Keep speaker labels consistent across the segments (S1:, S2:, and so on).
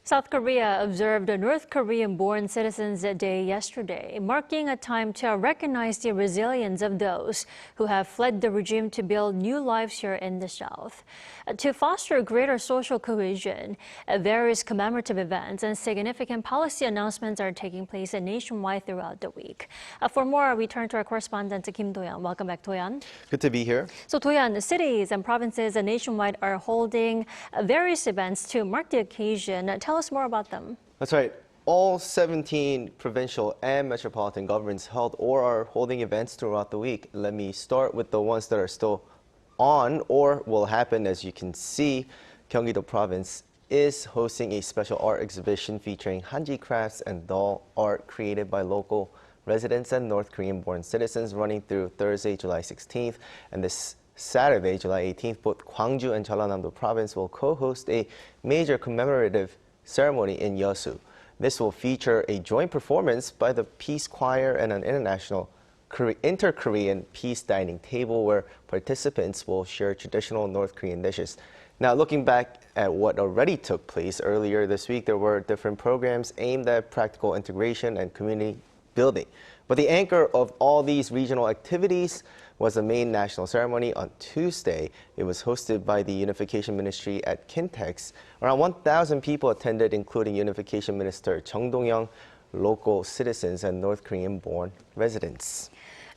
S1: South Korea observed a North Korean-born Citizens Day yesterday, marking a time to recognize the resilience of those who have fled the regime to build new lives here in the South. To foster greater social cohesion, various commemorative events and significant policy announcements are taking place nationwide throughout the week. For more, we turn to our correspondent, Kim Do-yeon. Welcome back, Do-yeon.
S2: Good to be here.
S1: So, Do-yeon, cities and provinces nationwide are holding various events to mark the occasion. Tell us more about them.
S2: That's right. All 17 provincial and metropolitan governments held or are holding events throughout the week. Let me start with the ones that are still on or will happen. As you can see, Gyeonggi-do Province is hosting a special art exhibition featuring Hanji crafts and doll art created by local residents and North Korean-born citizens, running through Thursday, July 16th, and this Saturday, July 18th. Both Gwangju and Jeollanam-do Province will co-host a major commemorative ceremony in Yeosu. This will feature a joint performance by the Peace Choir and an international inter-Korean peace dining table where participants will share traditional North Korean dishes. Now, looking back at what already took place earlier this week, there were different programs aimed at practical integration and community building. But the anchor of all these regional activities was the main national ceremony on Tuesday. It was hosted by the Unification Ministry at Kintex. Around 1,000 people attended, including Unification Minister Chung Dong-young, local citizens, and North Korean-born residents.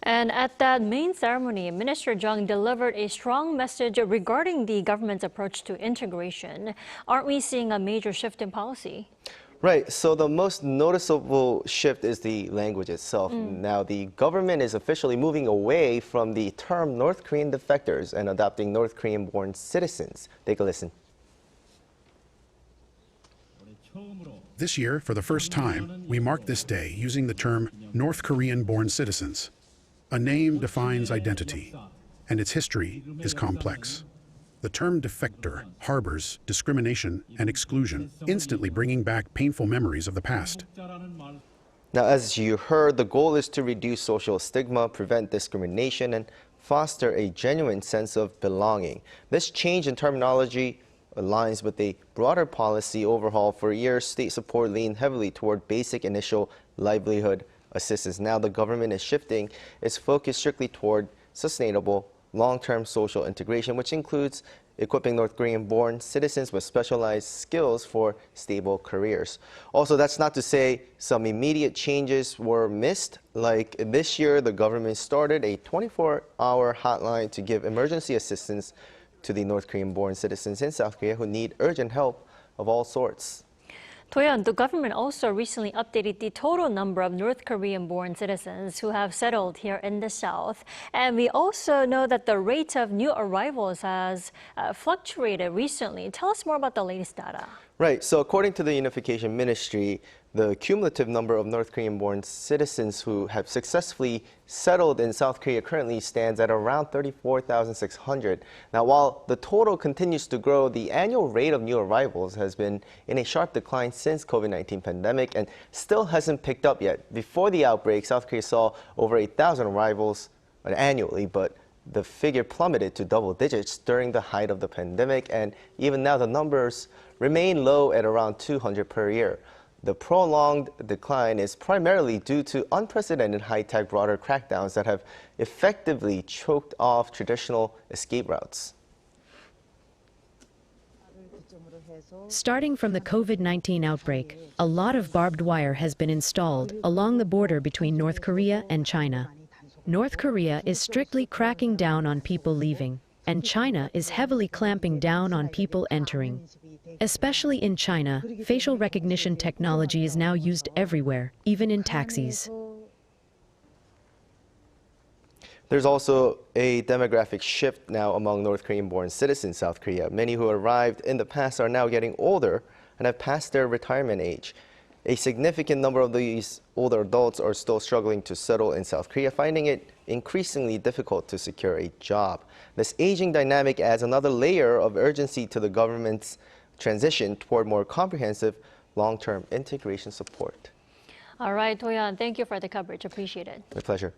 S1: And at that main ceremony, Minister Jung delivered a strong message regarding the government's approach to integration. Aren't we seeing a major shift in policy?
S2: Right, so the most noticeable shift is the language itself. Now, the government is officially moving away from the term North Korean defectors and adopting North Korean-born citizens. Take a listen.
S3: This year, for the first time, we mark this day using the term North Korean-born citizens. A name defines identity, and its history is complex. The term defector harbors discrimination and exclusion, instantly bringing back painful memories of the past.
S2: Now, as you heard, the goal is to reduce social stigma, prevent discrimination, and foster a genuine sense of belonging. This change in terminology aligns with a broader policy overhaul. For years, state support leaned heavily toward basic initial livelihood assistance. Now the government is shifting its focus strictly toward sustainable, long-term social integration, which includes equipping North Korean-born citizens with specialized skills for stable careers. Also, that's not to say some immediate changes were missed. Like this year, the government started a 24-hour hotline to give emergency assistance to the North Korean-born citizens in South Korea who need urgent help of all sorts.
S1: Do-yeon, the government also recently updated the total number of North Korean-born citizens who have settled here in the South. And we also know that the rate of new arrivals has fluctuated recently. Tell us more about the latest data.
S2: Right, so according to the Unification Ministry, the cumulative number of North Korean-born citizens who have successfully settled in South Korea currently stands at around 34,600. Now, while the total continues to grow, the annual rate of new arrivals has been in a sharp decline since COVID-19 pandemic and still hasn't picked up yet. Before the outbreak, South Korea saw over 8,000 arrivals annually, but the figure plummeted to double digits during the height of the pandemic, and even now the numbers remain low at around 200 per year. The prolonged decline is primarily due to unprecedented high-tech border crackdowns that have effectively choked off traditional escape routes.
S4: Starting from the COVID-19 outbreak, a lot of barbed wire has been installed along the border between North Korea and China. North Korea is strictly cracking down on people leaving, and China is heavily clamping down on people entering. Especially in China, facial recognition technology is now used everywhere, even in taxis.
S2: There's also a demographic shift now among North Korean-born citizens in South Korea. Many who arrived in the past are now getting older and have passed their retirement age. A significant number of these older adults are still struggling to settle in South Korea, finding it increasingly difficult to secure a job. This aging dynamic adds another layer of urgency to the government's transition toward more comprehensive long-term integration support.
S1: All right, Do-yeon, thank you for the coverage. Appreciate it.
S2: My pleasure.